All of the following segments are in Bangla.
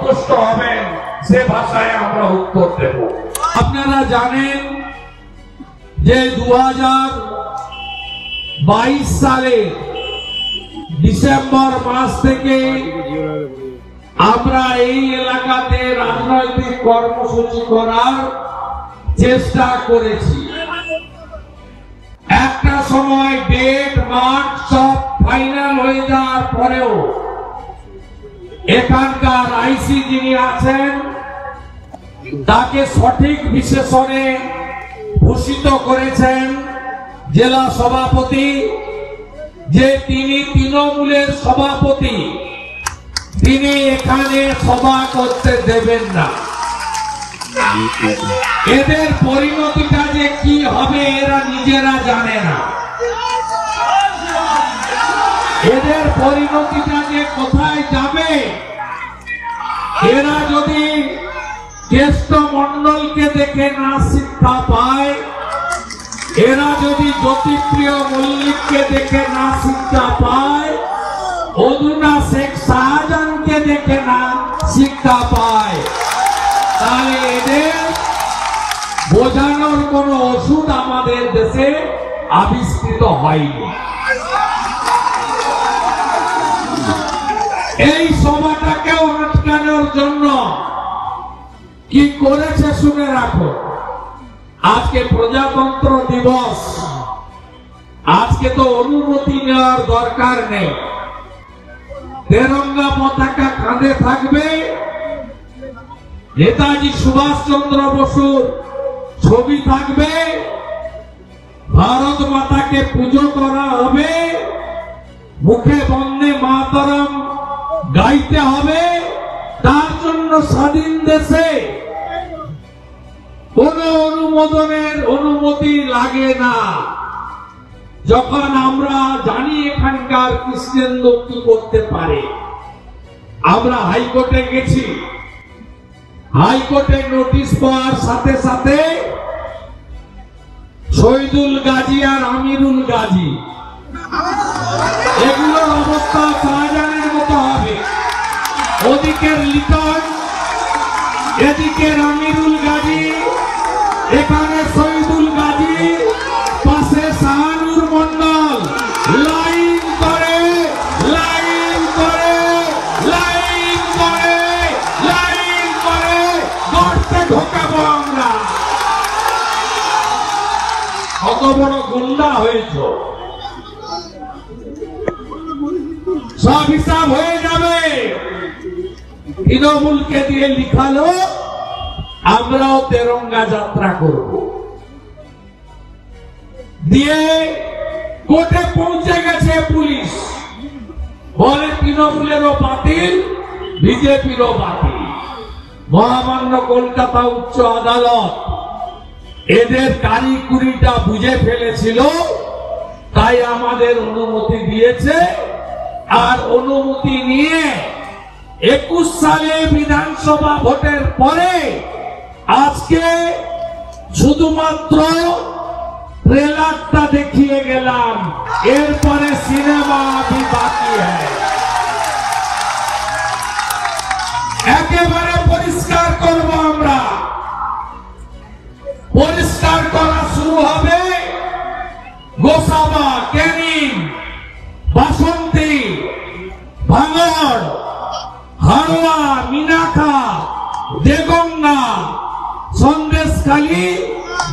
সন্তুষ্ট হবেন সে ভাষায় আমরা উত্তর দেব। আপনারা জানেন যে 2022 সালে ডিসেম্বর মাস থেকে আমরা এই এলাকাতে রাজনৈতিক কর্মসূচি করার চেষ্টা করেছি। একটা সময় ডেট মাঠ সব ফাইনাল হয়ে যাওয়ার পরেও এখানকার আইসি যিনি আছেন তাকে সঠিক বিশেষণে ভূষিত করেছেন জেলা সভাপতি যে তিনি তৃণমূলের সভাপতি, তিনি এখানে সভা করতে দেবেন না। এদের পরিণতিটা যে কি হবে এরা নিজেরা জানে না। এদের পরিণতিটা যে কোথায় যাবে, এরা যদি কেষ্ট মন্ডলকে দেখে না শিক্ষা পায়, এরা যদি জ্যোতিপ্রিয় মল্লিককে দেখে না শিক্ষা পায়, অধুনা শেখ শাহজাহানকে দেখে না শিক্ষা পায়, তাহলে এদের বোঝানোর কোন ওষুধ আমাদের দেশে আবিষ্কৃত হয়নি। এই সভাটাকেও আটকানোর জন্য কি করেছে শুনে রাখো। আজকে প্রজাতন্ত্র দিবস, আজকে তো অনুমতি নেওয়ার দরকার নেই। তেরঙ্গা পতাকা কাঁধে থাকবে, নেতাজি সুভাষ চন্দ্র বসুর ছবি থাকবে, ভারত মাতাকে পুজো করা হবে, মুখে বন্দে মাতরম গাইতে হবে। তার জন্য স্বাধীন দেশে কোন অনুমোদনের অনুমতি লাগে না। যখন আমরা জানি এখানকার কৃষ্ণেন্দু কি করতে পারে, আমরা হাইকোর্টে গেছি, হাইকোর্টে নোটিশ পাওয়ার সাথে সাথে শহীদুল গাজী আর আমিরুল গাজী এগুলোর অবস্থা শাহজাহানের মতো হবে। ওদিকের লিটন, এদিকের আমিরুল গাজী, এখানে শহীদুল গাজী, পাশে শাহানুর মন্ডল। লাইন করে লাইন করে লাইন করে লাইন করে গর্তে ঢোকাবো আমরা। কত বড় গুন্ডা হয়েছ, সব হিসাব হয়ে যাবে। তৃণমূলকে দিয়ে লিখালো আমরাও তেরঙ্গা যাত্রা করব, দিয়ে কোর্টে পৌঁছে গেছে পুলিশ, বলে তৃণমূলেরও বাতিল, বিজেপিরও বাতিল। মহামান্য কলকাতা উচ্চ আদালত এদের কারিকুরিটা বুঝে ফেলেছিল, তাই আমাদের অনুমতি দিয়েছে। আর অনুমতি নিয়ে 21 সালে বিধানসভা ভোটের পরে আজকে শুধুমাত্র ট্রেলারটা দেখিয়ে গেলাম, এরপরে সিনেমা আভি বাকি হ্যায়। একেবারে পরিষ্কার করব আমরা, পরিষ্কার করা শুরু হবে গোসাবা, ক্যানিং, বাসন্তী, ভাঙড়, হারোয়া, মিনাখা, দেগঙ্গা, সন্দেশখালী,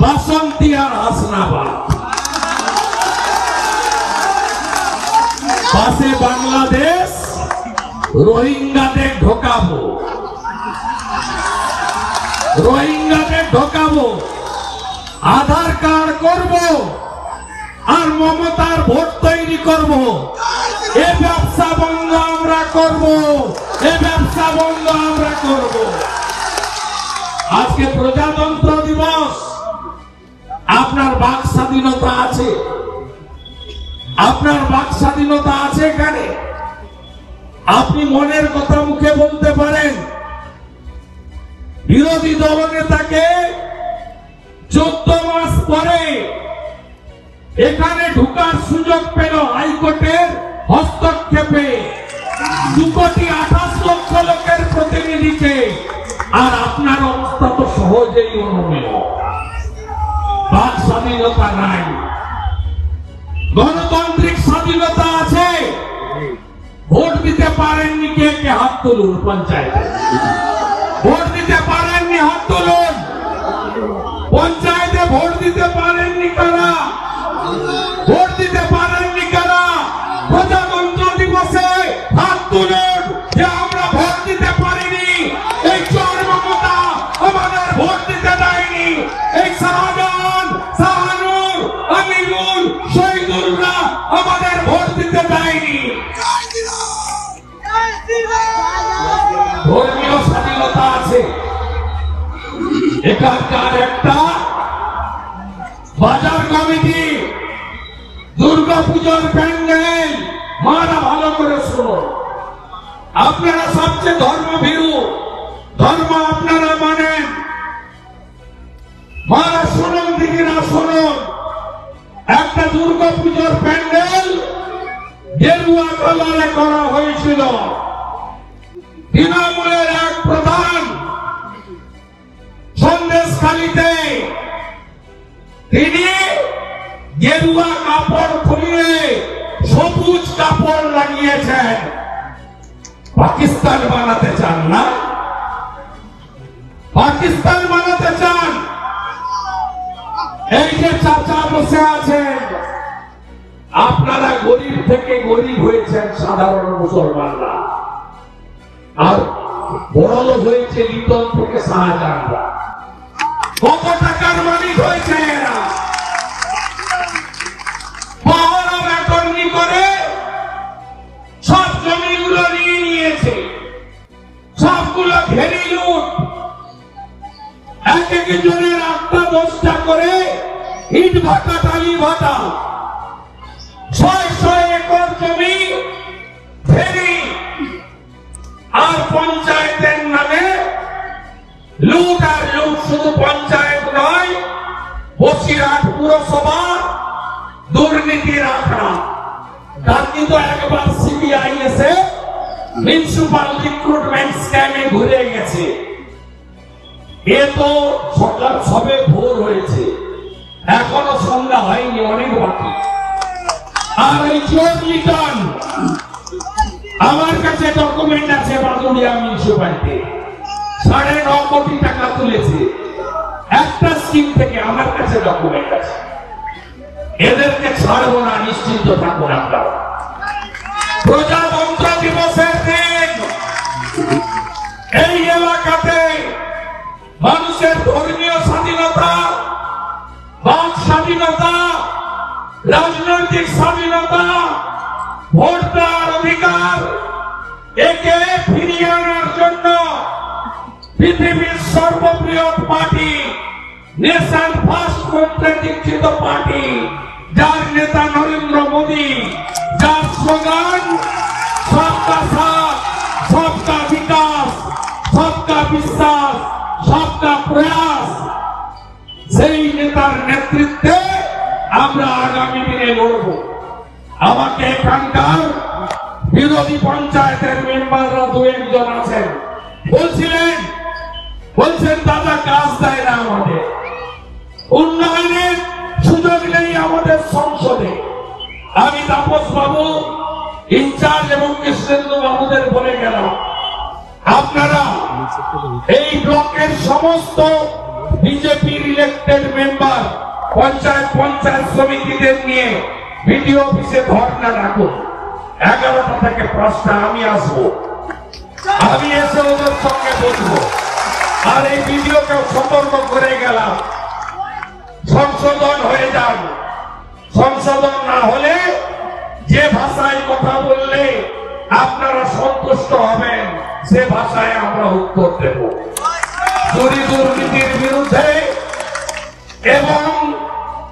বাসন্তী আর হাসনাবাদ। পাশে বাংলাদেশ, রোহিঙ্গাদের ঢোকাবো, রোহিঙ্গাদের ঢোকাবো, আধার কার্ড করব আর মমতার ভোট তৈরি করব। এ ব্যবসা বন্ধ আমরা করব, এ ব্যবসা বন্ধ আমরা করব। আজকে প্রজাতন্ত্র দিবস, আপনার বাক স্বাধীনতা আছে, আপনার বাক স্বাধীনতা আছে এখানে। আপনি মনের কথা মুখে বলতে পারেন। বিরোধী দলনেতাকে 14 মাস পরে এখানে ঢোকার সুযোগ পেল হাইকোর্টের হস্তক্ষেপে। 2,28,00,000 লোকের প্রতিনিধিকে সহজেই অনুমেয়। বাক স্বাধীনতা নাই, গণতান্ত্রিক স্বাধীনতা আছে। ভোট দিতে পারেননি কে কে হাত তুলুন পঞ্চায়েতে। ভোট দিতে পারেননি হাত তুলুন। পঞ্চায়েতে ভোট দিতে পারেননি কারা? ভোট দিতে পারেননি কারা? প্রজাতন্ত্র দিবসে হাত তুলুন যে আমরা ভোট দিতে পারিনি। এই চোর মমতা আমাদের ভোট দিতে দেয়নি। এই শাহজাহান, শাহানুর, আমিনুল, শহীদুলরা আমাদের ভোট দিতে দেয়নি। ধর্মীয় স্বাধীনতা আছে। এখানকার একটা বাজার কমিটি দুর্গা পূজার প্যান্ডেল, মারা ভালো করে শুনুন, আপনারা সবচেয়ে ধর্মভীরু, ধর্ম আপনারা মানেন, মারা শুনুন দিদিরা শুনুন। একটা দুর্গা পূজার প্যান্ডেল গেরুয়া কালারে করা হয়েছিল। তৃণমূলের এক প্রধান সন্দেশখালীতে তিনি গেরুয়া কাপড় খুলিয়ে সবুজ কাপড় লাগিয়েছেন। পাকিস্তান বানাতে চান না? পাকিস্তান বানাতে চান? এই যে চাচা বসে আছেন, আপনারা গরিব থেকে গরিব হয়েছেন সাধারণ মুসলমানরা, আর বড় হয়েছে লিটন থেকে শাহজাহানরা। কত টাকার মালিক হয়েছে এরা? পাহাড় ব্যাকরণী করে সব জমিগুলো নিয়ে নিয়েছে, সবগুলো ঘেরি লুট। এক একজনের 8-10টা করে ইট ভাটা, টালি ভাটা, 600 একর জমি ঘেরি। আর পঞ্চায়েতের নামে লুট আর লুট। শুধু পঞ্চায়েত নয়, বসিরহাট পুরসভা দুর্নীতির আখড়া। তার কিন্তু একবার সিবিআই এসে মিউনিসিপাল রিক্রুটমেন্ট স্ক্যামে ঘুরে গেছে। এ তো সকাল সবে ভোর হয়েছে, এখনো সন্ধ্যা হয়নি, অনেক বাকি। আর এই 4 লিটন, আমার কাছে ডকুমেন্ট আছে, বাদুড়িয়া মিউনিসিপালিটি 9.5 কোটি টাকা তুলেছে একটা স্কিম থেকে। আমার কাছে ডকুমেন্ট আছে, এদেরকে ছাড়বো না, নিশ্চিন্ত থাকুন আপনারা। প্রজাতন্ত্র দিবসের দিন এই এলাকাতে মানুষের ধর্মীয় স্বাধীনতা, বাক স্বাধীনতা, রাজনৈতিক স্বাধীনতা, ভোট দেওয়ার অধিকার, একে ফিরিয়ে আনার জন্য পৃথিবীর সর্ববৃহৎ পার্টি, নেশন ফার্স্ট মন্ত্রে দীক্ষিত পার্টি, যার নেতা নরেন্দ্র মোদী, যার স্লোগান সবকা সাথ, সবকা বিকাশ, সবকা বিশ্বাস, সবকা প্রয়াস, সেই নেতার নেতৃত্বে আমরা আগামী দিনে লড়ব। আমাকে এখানকার বিরোধী পঞ্চায়েতের মেম্বাররা 2-1 আছেন, বলছেন দাদা কাজ দেয় না, আমাদের উন্নয়নের সুযোগ নেই আমাদের সংসদে। আমি তাপস বাবু ইনচার্জ এবং কৃষ্ণেন্দু বাবুদের বলে গেলাম, আপনারা এই ব্লকের সমস্ত বিজেপির ইলেক্টেড মেম্বার পঞ্চায়েত সমিতিদের নিয়ে বিডিও অফিসে ধর্ণা রাখুন। 11টা থেকে 5টা আমি আসবো, আমি এসে ওদের সঙ্গে বসবো। আর এই ভিডিওকে সতর্ক করে গেলাম, সংশোধন হয়ে যান। সংশোধন না হলে যে ভাষায় কথা বললে আপনারা সন্তুষ্ট হবেন, সে ভাষায় আমরা উত্তর দেব। চুরি দুর্নীতির বিরুদ্ধে এবং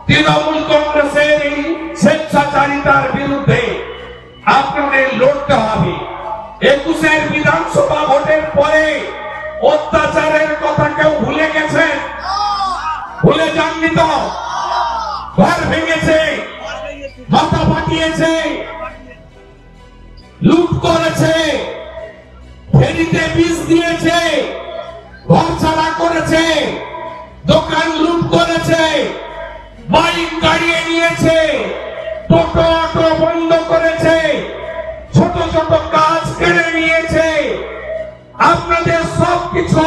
তৃণমূল কংগ্রেসের এই স্বেচ্ছাচারিতার বিরুদ্ধে আপনাদের লড়তে হবে। 21-এর বিধানসভা ভোটের পরে অত্যাচারের কথা কেউ ভুলে গেছেন? ভুলে যাননি তো? ঘর ভেঙেছে, মাথা ফাটিয়েছে, লুট করেছে, ফেরিতে বিষ দিয়েছে, ঘর ছাড়া করেছে, দোকান লুট করেছে, বাইক গাড়িয়ে নিয়েছে, টোটো অটো বন্ধ করেছে, ছোট ছোট কাজ কেড়ে নিয়েছে। আপনাদের সবকিছু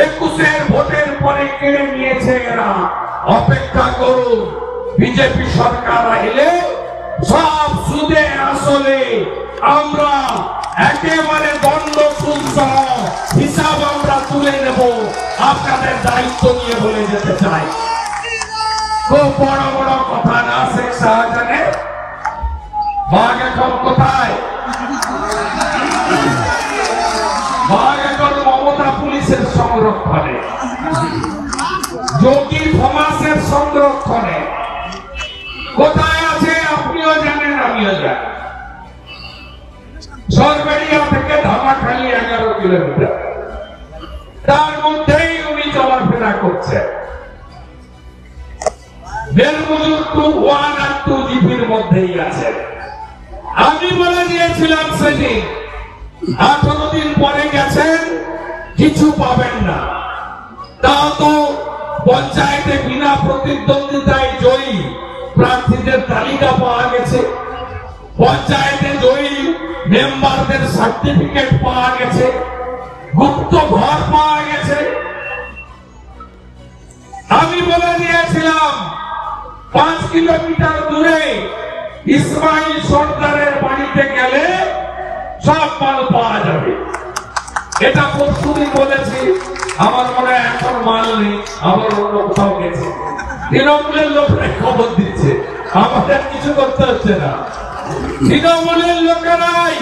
21-এর ভোটের পরে কেড়ে নিয়েছে এরা। অপেক্ষা করুন, বিজেপি সরকার এলে সব সুদে আসলে আমরা একেবারে দণ্ড সুদ সহ হিসাব আমরা তুলে নেব। আপনাদের দায়িত্ব নিয়ে বলে যেতে চাই, খুব বড় বড় কথা না শেখ শাহজাহানের। বাঘ এখন কোথায়? বাঘ এখন মমতা পুলিশের সংরক্ষণে, যোগী ফমাসের সংরক্ষণে। কোথায় আছে আপনিও জানেন, আমিও জানি। সরবেরিয়া থেকে ধামাখালি 11 কিলোমিটার, তার মধ্যেই উনি চলাফেরা করছেন। বেলমজুর 1 আর 2 জিপির মধ্যেই আছে। আমি বলে দিয়েছিলাম সেদিন, 18 দিন পরে গেছেন, কিছু পাবেন না। তাও তো পঞ্চায়েতে বিনা প্রতিদ্বন্দ্বিতায় জয়ী প্রার্থীদের তালিকা পাওয়া গেছে, পঞ্চায়েতে জয়ী মেম্বারদের সার্টিফিকেট পাওয়া গেছে, গুপ্ত ঘর পাওয়া গেছে। আমি বলে দিয়েছিলাম 5 কিলোমিটার দূরে ইসমাইল সর্দারের বাড়িতে গেলে সব মাল পাওয়া যাবে। এটা পরশুদিন বলেছি, আমার মনে হয় এখন মাল নেই, আমার অন্য কোথাও গেছে। তৃণমূলের লোকরা খবর দিচ্ছে, আমাদের কিছু করতে হচ্ছে না। তৃণমূলের লোকেরাই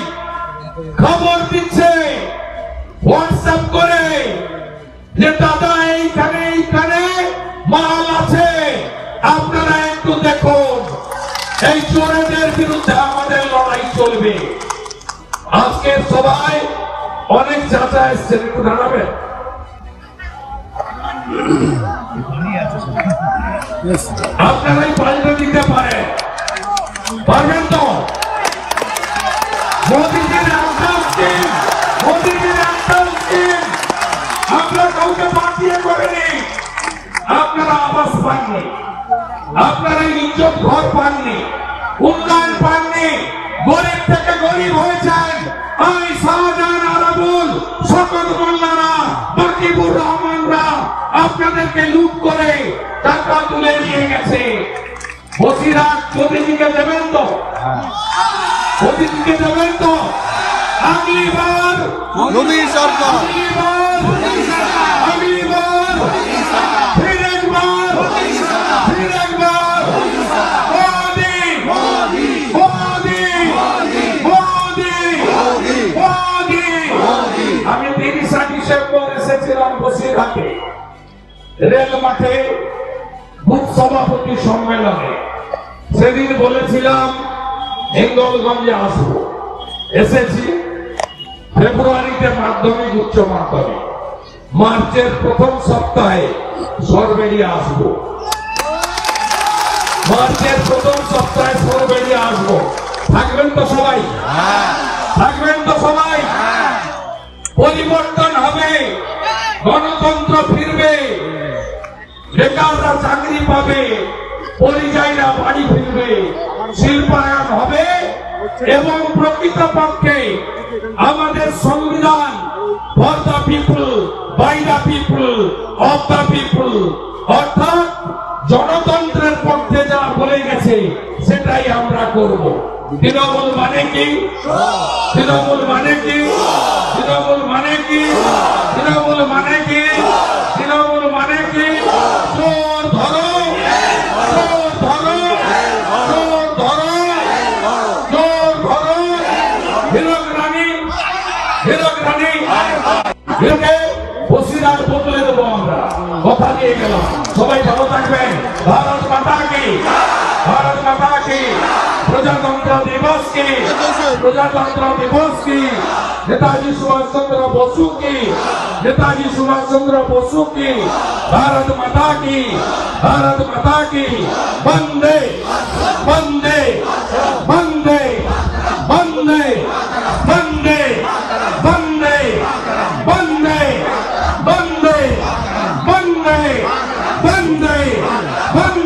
খবর দিচ্ছে হোয়াটসঅ্যাপ করে যে দাদা এইখানে এইখানে মাল আছে, আপনারা একটু দেখুন। এই চোরেদের বিরুদ্ধে আমাদের লড়াই চলবে। আজকে সবাই অনেক চাচা এসছেন, একটু দাঁড়াবেন। আপনারাই পাল্টে দিতে পারেন, পারবেন তো? মোদীজির একটা স্কিম, মোদীজির একটা স্কিম আমরা কাউকে বাঁচিয়ে করেনি। আপনারা আবাস পাননি, আপনারা ইজ্জত ঘর পাননি, উন্নয়ন পাননি, গরিব থেকে গরিব হয়েছেন। আমি শাহজাহান আরাবুল, শকত মোল্লারা, বাকিবুর রহমানরা আপনাদেরকে লুট করে টাকা তুলে নিয়ে গেছে। বসিরহাট মোদীজিকে দেবেন তো? মোদীজিকে দেবেন তো? আগলিবার মোদী সরকার, আগলিবার ফির একবার, ফির একবার মোদী, মোদী, মোদী, মোদী, মোদী। আমি 30 ডিসেম্বর এসেছিলাম বসিরহাটে, রেল মাঠে বুথ সভাপতি সম্মেলনে। সেদিন বলেছিলাম হিঙ্গলগঞ্জে আসবো, এসেছি। ফেব্রুয়ারিতে মাধ্যমিক উচ্চ মাধ্যমিক, মার্চের প্রথম সপ্তাহে সরবেরিয়া আসবো, মার্চের প্রথম সপ্তাহে সরবেরিয়া আসবো। থাকবেন তো সবাই? থাকবেন তো সবাই? পরিবর্তন হবে, গণতন্ত্র ফিরবে, বেকাররা চাকরি পাবে, পরিযায়ীরা বাড়ি ফিরবে, শিল্পায়ন হবে এবং প্রকৃতপক্ষে আমাদের সংবিধান for the people, by the people, of the people, অর্থাৎ জনতন্ত্রের পক্ষে যা বলে গেছে সেটাই আমরা করব। তৃণমূল মানে কি? তৃণমূল মানে কি? তৃণমূল মানে কি? তৃণমূল মানে কি? তৃণমূল মানে কি? চোর ধরো, চোর ধরো, চোর ধরো, চোর ধরো। হীরক রানী, হীরক রানী, হীরকে বসিরহাট বদলে দেবো আমরা, কথা দিয়ে গেলাম। সবাই ভালো থাকবেন। ভারত মাতা কি, ভারত মাতা কি, প্রজাতন্ত্র দিবস কি, প্রজাতন্ত্র দিবস কি, নেতাজি সুভাষ চন্দ্র বসু কি, নেতাজি সুভাষ চন্দ্র বসু কি, भारत माता की, भारत माता की। वंदे वंदे वंदे वंदे वंदे वंदे वंदे वंदे বাংলা